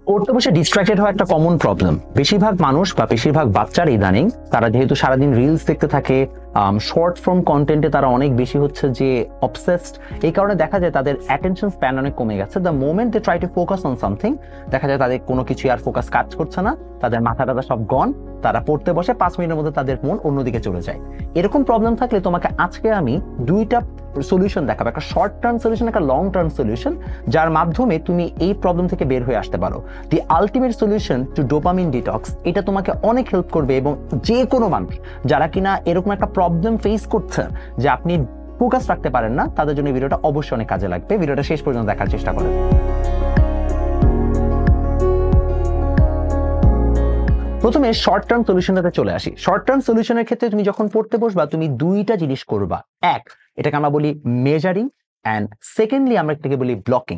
পড়তে বসে ডিস্ট্রাক্টেড হওয়া একটা কমন প্রবলেম। বেশিরভাগ মানুষ বা বেশিরভাগ বাচ্চার ইদানিং তারা যেহেতু সারাদিন রিলস দেখতে থাকে, শর্ট ফর্ম কন্টেন্টে তারা অনেক বেশি হচ্ছে যে অবসেসড। এই কারণে দেখা যায় তাদের অ্যাটেনশন স্প্যান অনেক কমে গেছে। The moment they try to focus on something, দেখা যায় তাদের কোনো কিছু আর ফোকাস কাজ করছে না, তাদের মাথা টাথা সব গন। তারা পড়তে বসে 5 মিনিটের মধ্যে তাদের মন অন্যদিকে চলে যায়। এরকম প্রবলেম থাকলে তোমাকে আজকে আমি দুইটা সলিউশন দেখাবো, একটা শর্ট টার্ম সলিউশন, একটা লং টার্ম সলিউশন, যার মাধ্যমে তুমি এই প্রবলেম থেকে বের হয়ে আসতে পারো। The ultimate solution to dopamine detox, এটা তোমাকে অনেক হেল্প করবে। এবং যে কোনো মানুষ যারা কিনা এরকম একটা প্রবলেম ফেস করছে যে আপনি ফোকাস রাখতে পারেন না, তাদের জন্য ভিডিওটা অবশ্যই অনেক কাজে লাগবে। ভিডিওটা শেষ পর্যন্ত দেখার চেষ্টা করেন। প্রথমে শর্ট টার্ম সলিউশনটাতে চলে আসি। শর্ট টার্ম সলিউশনের ক্ষেত্রে তুমি যখন পড়তে বসবা, তুমি দুইটা জিনিস করবা। এক, এটাকে আমরা বলি মেজারিং, অ্যান্ড সেকেন্ডলি আমরা এটাকে বলি ব্লকিং।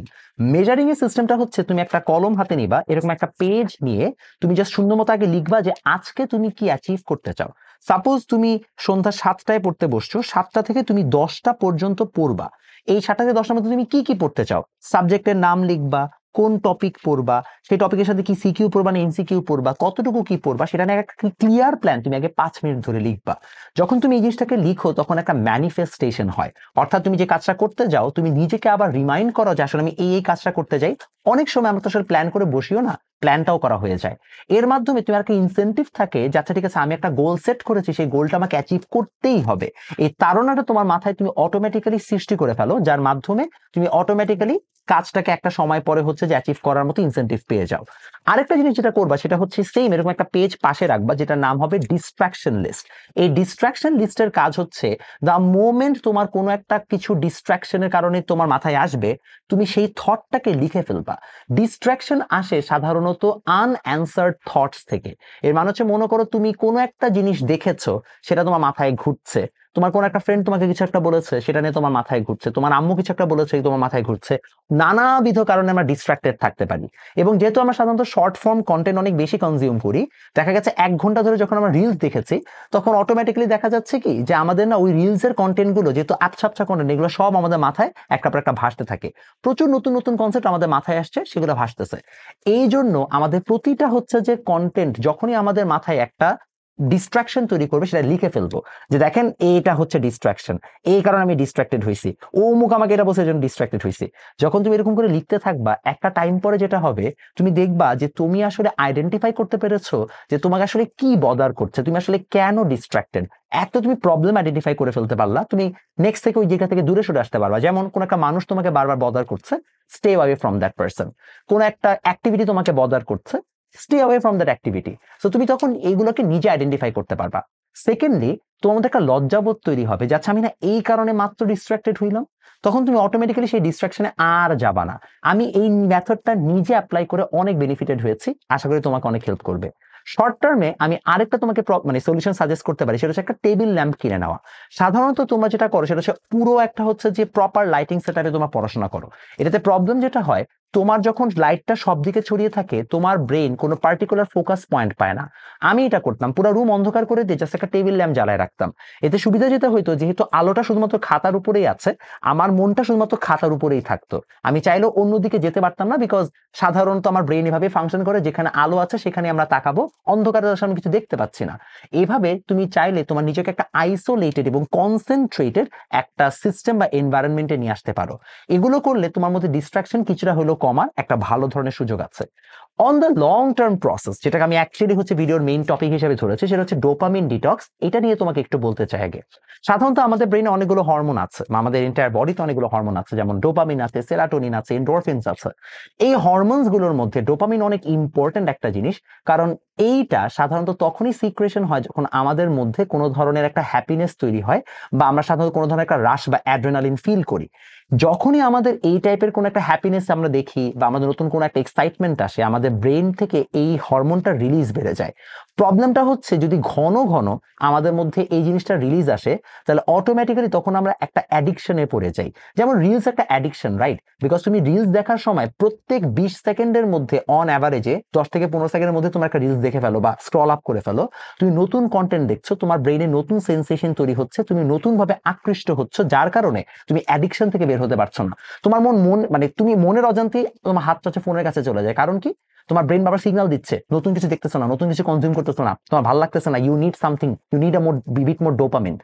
মেজারিং এর সিস্টেমটা হচ্ছে তুমি একটা কলম হাতে নিবা, এরকম একটা পেজ নিয়ে তুমি জাস্ট সুন্দর মতো আগে লিখবা যে আজকে তুমি কি অ্যাচিভ করতে চাও। সাপোজ তুমি সন্ধ্যা 7টায় পড়তে বসছো, 7টা থেকে তুমি 10টা পর্যন্ত পড়বা। এই 7টা থেকে 10টার মধ্যে তুমি কি কি পড়তে চাও, সাবজেক্টের নাম লিখবা, কোন টপিক পড়বা, সেই টপিকের সাথে কি সিকিউ পড়বা না এমসিকিউ পড়বা, কতটুকু কি পড়বা, সেটা নিয়ে একটা ক্লিয়ার প্ল্যান তুমি আগে 5 মিনিট ধরে লিখবা। যখন তুমি এই জিনিসটাকে লিখো তখন একটা ম্যানিফেস্টেশন হয়, অর্থাৎ তুমি যে কাজটা করতে যাও তুমি নিজেকে আবার রিমাইন্ড করো যে আসলে আমি এই কাজটা করতে যাই। অনেক সময় আমরা তো আসলে প্ল্যান করে বসিও না, প্ল্যানটাও করা হয়ে যায়। এর মাধ্যমে তুমি একটা ইনসেন্টিভ থাকে যে আচ্ছা ঠিক আছে, আমি একটা গোল সেট করেছি, সেই গোলটা আমাকে অ্যাচিভ করতেই হবে। এই তাড়নাটা তোমার মাথায় তুমি অটোমেটিক্যালি সৃষ্টি করে ফেলো, যার মাধ্যমে তুমি অটোমেটিক্যালি কাজটাকে একটা সময় পরে হচ্ছে যে অ্যাচিভ করার মতো ইনসেন্টিভ পেয়ে যাও। আরেকটা জিনিস যেটা করবা সেটা হচ্ছে সেম এরকম একটা পেজ পাশে রাখবা, যেটার নাম হবে ডিস্ট্রাকশন লিস্ট। এই ডিস্ট্রাকশন লিস্টের কাজ হচ্ছে দ্য মোমেন্ট তোমার কোনো একটা কিছু ডিস্ট্রাকশনের কারণে তোমার মাথায় আসবে, তুমি সেই থটটাকে লিখে ফেলবা। ডিস্ট্রাকশন আসে সাধারণত আনঅ্যান্সার্ড থটস থেকে। এর মানে হচ্ছে, মনে করো তুমি কোনো একটা জিনিস দেখেছো, সেটা তোমার মাথায় ঘুরছে, তোমার কোন একটা ফ্রেন্ড তোমাকে কিছু একটা বলেছে, সেটা নিয়ে তোমার মাথায় ঘুরছে, তোমার আম্মু কিছু একটা বলেছে, তোমার মাথায় ঘুরছে। নানাবিধ কারণে আমরা ডিস্ট্রাক্টেড থাকতে পারি। এবং যেহেতু আমরা সাধারণত শর্ট ফর্ম কন্টেন্ট অনেক বেশি কনজিউম করি, দেখা গেছে 1 ঘন্টা ধরে যখন আমরা রিলস দেখেছি, তখন অটোমেটিক্যালি দেখা যাচ্ছে কি যে আমাদের না ওই রিলস এর কন্টেন্ট গুলো যেহেতু আবছা আবছা কন্টেন্ট, এগুলো সব আমাদের মাথায় একটা পর একটা ভাসতে থাকে। প্রচুর নতুন নতুন কনসেপ্ট আমাদের মাথায় আসছে, সেগুলো ভাসতেছে। এই জন্য আমাদের প্রতিটা হচ্ছে যে কন্টেন্ট যখনই আমাদের মাথায় একটা ডিস্ট্রাকশন তৈরি করবে, সেটা লিখে ফেলবো যে দেখেন এইটা হচ্ছে ডিস্ট্রাকশন, এই কারণে আমি ডিস্ট্রাক্টেড হয়েছি, ও মুখ আমাকে এটা বলছে, জন্য ডিস্ট্রাক্টেড হয়েছি। যখন তুমি এরকম করে লিখতে থাকবা, একটা টাইম পরে যেটা হবে, তুমি দেখবা যে তুমি আসলে আইডেন্টিফাই করতে পেরেছো যে তোমাকে আসলে কি বদার করছে, তুমি আসলে কেন ডিস্ট্রাক্টেড। একটা তুমি প্রবলেম আইডেন্টিফাই করে ফেলতে পারলা, তুমি নেক্সট থেকে ওই জায়গা থেকে দূরে সরে আসতে পারবা। যেমন কোন একটা মানুষ তোমাকে বারবার বদার করছে, stay away from that person. কোন একটা অ্যাক্টিভিটি তোমাকে বদার করছে, stay away from that activity. So তুমি তখন এইগুলোকে নিজে আইডেন্টিফাই করতে পারবা। সেকেন্ডলি, তোমার মধ্যে একটা লজ্জাবোধ তৈরি হবে যে আচ্ছা আমি না এই কারণে মাত্র ডিস্ট্রাক্টেড হইলাম। তখন তুমি অটোমেটিক্যালি সেই ডিস্ট্রাকশনে আর যাবা না। আমি এই মেথডটা নিজে অ্যাপ্লাই করে অনেক বেনিফিটেড হয়েছি, আশা করি তোমাকে অনেক হেল্প করবে। শর্ট টার্মে আমি আরেকটা তোমাকে মানে সলিউশন সাজেস্ট করতে পারি, সেটা হচ্ছে একটা টেবিল ল্যাম্প কিনে নেওয়া। সাধারণত তোমরা যেটা করো সেটা হচ্ছে পুরো একটা হচ্ছে যে প্রপার লাইটিং সেটআপে তোমরা পড়াশোনা করো। এটাতে প্রবলেম যেটা হয়, তোমার যখন লাইটটা সব দিকে ছড়িয়ে থাকে, তোমার ব্রেন কোনো পার্টিকুলার ফোকাস পয়েন্ট পায় না। আমি এটা করতাম, পুরো রুম অন্ধকার করে দিয়ে জাস্ট একটা টেবিল ল্যাম্প জ্বালায় রাখতাম। এতে সুবিধা যেটা হইতো, যেহেতু আলোটা শুধুমাত্র খাতার উপরেই আছে, আমার মনটা শুধুমাত্র খাতার উপরেই থাকতো। আমি চাইলেও অন্যদিকে যেতে পারতাম না, বিকজ সাধারণত আমার ব্রেন এভাবে ফাংশন করে, যেখানে আলো আছে সেখানে আমরা তাকাবো, অন্ধকারের সামনে কিছু দেখতে পাচ্ছি না। এইভাবে তুমি চাইলে তোমার নিজেকে একটা আইসোলেটেড এবং কনসেন্ট্রেটেড একটা সিস্টেম বা এনভায়রনমেন্টে নিয়ে আসতে পারো। এগুলো করলে তোমার মধ্যে ডিস্ট্রাকশন কিছুটা হলেও কমার একটা ভালো ধরনের সুযোগ আছে। On the long term process, যেটাকে আমি অ্যাকচুয়ালি হচ্ছে ভিডিওর মেইন টপিক হিসেবে ধরেছি, সেটা হচ্ছে ডোপামিন ডিটক্স। এটা নিয়ে তোমাকে একটু বলতে চাই আগে। সাধারণত আমাদের ব্রেনে অনেকগুলো হরমোন আছে, আমাদের এন্টায়ার বডিতে অনেকগুলো হরমোন আছে, যেমন ডোপামিন আছে, সেরাটোনিন আছে, এন্ডোরফিনস আছে। এই হরমোনস গুলোর মধ্যে ডোপামিন অনেক ইম্পর্টেন্ট একটা জিনিস, কারণ এইটা সাধারণত তখনই সিক্রেশন হয় যখন আমাদের মধ্যে কোনো ধরনের একটা হ্যাপিনেস তৈরি হয়, বা আমরা সাধারণত কোনো ধরনের একটা রাশ বা অ্যাড্রেনালিন ফিল করি। যখনই আমাদের এই টাইপের কোনো একটা হ্যাপিনেস আমরা দেখি, বা আমাদের নতুন কোনো একটা এক্সাইটমেন্ট আসে, আমাদের ব্রেন থেকে এই হরমোনটা রিলিজ বেড়ে যায়। প্রবলেমটা হচ্ছে, যদি ঘন ঘন আমাদের মধ্যে এই জিনিসটা রিলিজ আসে, তাহলে অটোমেটিক্যালি তখন আমরা একটা অ্যাডিকশনে পড়ে যাই। যেমন রিলস একটা অ্যাডিকশন, রাইট? বিকজ তুমি রিলস দেখার সময় প্রত্যেক 20 সেকেন্ডের মধ্যে অন অ্যাভারেজে 10 থেকে 15 সেকেন্ডের মধ্যে তোমার একটা রিলস দেখে ফেলো বা স্ক্রল আপ করে ফেলো। তুমি নতুন কন্টেন্ট দেখছো, তোমার ব্রেনে নতুন সেন্সেশন তৈরি হচ্ছে, তুমি নতুন ভাবে আকৃষ্ট হচ্ছ, যার কারণে তুমি অ্যাডিকশন থেকে বের হতে পারছো না। তোমার মন মানে তুমি মনের অজান্তেই তোমার হাত চাচ্ছে ফোনের কাছে চলে যায়। কারণ কি? তোমার ব্রেন বারবার সিগন্যাল দিচ্ছে, নতুন কিছু দেখতেছো না, নতুন কিছু কনজিউম করতেছো না, তোমার ভালো লাগতেছে না, you need something, you need a bit more dopamine.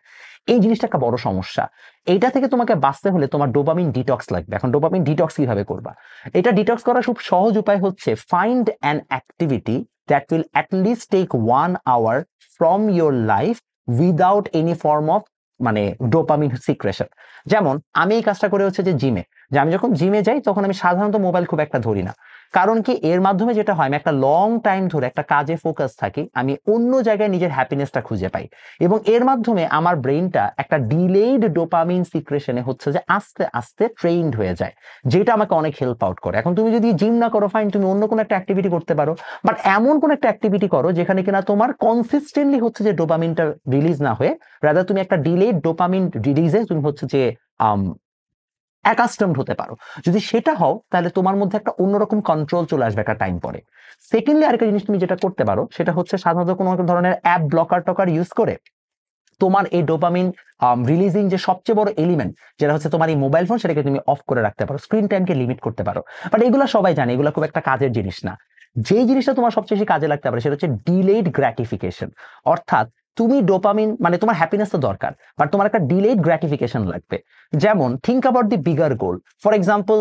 এই জিনিসটা একটা বড় সমস্যা। এইটা থেকে তোমাকে বাঁচতে হলে তোমার ডোপামিন ডিটক্স লাগবে। এখন ডোপামিন ডিটক্স কিভাবে করবা? এটা ডিটক্স করার খুব সহজ উপায় হচ্ছে find an activity that will at least take 1 hour from your life without any form of মানে ডোপামিন সিক্রেশন। যেমন আমি এই কাজটা করে হচ্ছে যে জিমে, যে আমি যখন জিমে যাই তখন আমি সাধারণত মোবাইল খুব একটা ধরি না। কারণ কি, এর মাধ্যমে যেটা হয়, আমি একটা লং টাইম ধরে একটা কাজে ফোকাস থাকি, আমি অন্য জায়গায় নিজের হ্যাপিনেসটা খুঁজে পাই, এবং এর মাধ্যমে আমার ব্রেনটা একটা ডিলেইড ডোপামিন সিক্রেশনে হচ্ছে যে আস্তে আস্তে ট্রেইনড হয়ে যায়, যেটা আমাকে অনেক হেল্প আউট করে। এখন তুমি যদি জিম না করো ফাইন, তুমি অন্য কোনো একটা অ্যাক্টিভিটি করতে পারো, বাট এমন কোন একটা অ্যাক্টিভিটি করো যেখানে কিনা তোমার কনসিস্টেন্টলি হচ্ছে যে ডোপামিনটা রিলিজ না হয়ে রাদার তুমি একটা ডিলেইড ডোপামিন রিলিজে তুমি হচ্ছে যে অ্যাকাস্টমড হতে পারো। যদি সেটা হও তাহলে তোমার মধ্যে একটা অন্যরকম কন্ট্রোল চলে আসবে একটা টাইম পরে। সেকেন্ডলি আরেকটা জিনিস তুমি যেটা করতে পারো সেটা হচ্ছে সাধারণত কোনো ধরনের অ্যাপ ব্লকার টকার ইউজ করে তোমার এই ডোপামিন রিলিজিং যে সবচেয়ে বড় এলিমেন্ট, যেটা হচ্ছে তোমার এই মোবাইল ফোন, সেটাকে তুমি অফ করে রাখতে পারো, স্ক্রিন টাইমকে লিমিট করতে পারো। বাট এগুলো সবাই জানে, এগুলো খুব একটা কাজের জিনিস না। যেই জিনিসটা তোমার সবচেয়ে বেশি কাজে লাগতে পারে সেটা হচ্ছে ডিলেড গ্র্যাটিফিকেশন। অর্থাৎ তুমি ডোপামিন মানে তোমার হ্যাপিনেস তো দরকার, বাট তোমার একটা ডিলেড গ্র্যাটিফিকেশন লাগবে। যেমন think about the bigger goal. For example,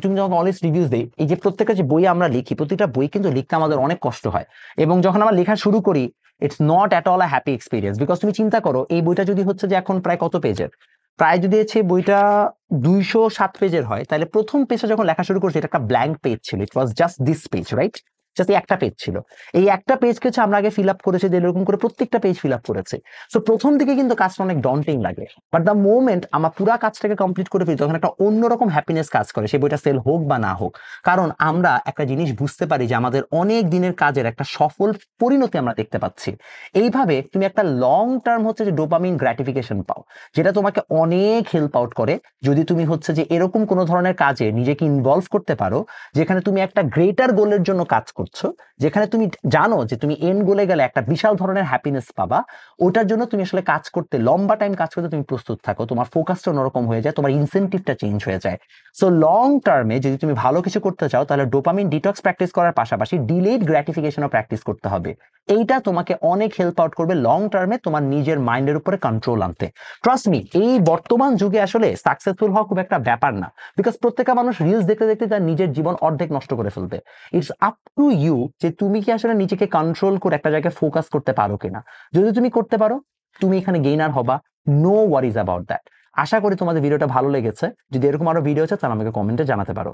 তুমি যখন অলওয়েজ রিভিউজ দেই, এই যে প্রত্যেকটা যে বই আমরা লিখি, প্রতিটা বই কিন্তু লিখতে আমাদের অনেক কষ্ট হয়, এবং যখন আমরা লেখা শুরু করি it's not at all a happy experience. Because তুমি চিন্তা করো, এই বইটা যদি হচ্ছে যে এখন প্রায় কত পেজের, প্রায় যদি হচ্ছে বইটা 207 পেজের হয়, তাহলে প্রথম পেজটা যখন লেখা শুরু করছে এটা একটা ব্ল্যাঙ্ক পেজ ছিল, it was just this page, right? Just একটা পেজ ছিল। এই একটা পেজকে হচ্ছে আমরা আগে ফিল আপ করেছি, এরকম করে প্রত্যেকটা পেজ ফিল আপ করেছে। সো প্রথম দিকে কিন্তু কাজটা অনেক ডন্টিং লাগে, বাট দ্য মোমেন্ট আমার পুরো কাজটাকে কমপ্লিট করে ফেলি তখন একটা অন্যরকম হ্যাপিনেস কাজ করে, সেই বইটা সেল হোক বা না হোক। কারণ আমরা একটা জিনিস বুঝতে পারি যে আমাদের অনেক দিনের কাজের একটা সফল পরিণতি আমরা দেখতে পাচ্ছি। এইভাবে তুমি একটা লং টার্ম হচ্ছে যে ডোপামিন গ্র্যাটিফিকেশন পাও, যেটা তোমাকে অনেক হেল্প আউট করে যদি তুমি হচ্ছে যে এরকম কোনো ধরনের কাজে নিজেকে ইনভলভ করতে পারো, যেখানে তুমি একটা গ্রেটার গোলের জন্য কাজ করছো, যেখানে তুমি জানো যে তুমি এন্ড গোলে গেলে একটা বিশাল ধরনের হ্যাপিনেস পাবা। ওটার জন্য তুমি আসলে কাজ করতে, লম্বা টাইম কাজ করতে তুমি প্রস্তুত থাকো, তোমার ফোকাসটা অন্যরকম হয়ে যায়, তোমার ইনসেন্টিভটা চেঞ্জ হয়ে যায়। সো লং টার্মে যদি তুমি ভালো কিছু করতে চাও, তাহলে ডোপামিন ডিটক্স প্র্যাকটিস করার পাশাপাশি ডিলেড গ্র্যাটিফিকেশনও প্র্যাকটিস করতে হবে। এইটা তোমাকে অনেক হেল্প আউট করবে লং টার্মে তোমার নিজের মাইন্ডের উপরে কন্ট্রোল আনতে। ট্রাস্ট মি, এই বর্তমান যুগে আসলে সাকসেসফুল হওয়া খুব একটা ব্যাপার না, বিকজ প্রত্যেকটা মানুষ রিলস দেখতে দেখতে তার নিজের জীবন অর্ধেক নষ্ট করে ফেলবে। ইটস আপ টু ইউ যে তুমি কি আসলে নিজেকে কন্ট্রোল করে একটা জায়গায় ফোকাস করতে পারো কিনা। যদি তুমি করতে পারো, তুমি এখানে গেইনার হবা, নো ওয়ারিজ অ্যাবাউট দ্যাট। আশা করি তোমাদের ভিডিওটা ভালো লেগেছে। যদি এরকম আরো ভিডিও আছে তাহলে আমাকে কমেন্টে জানাতে পারো।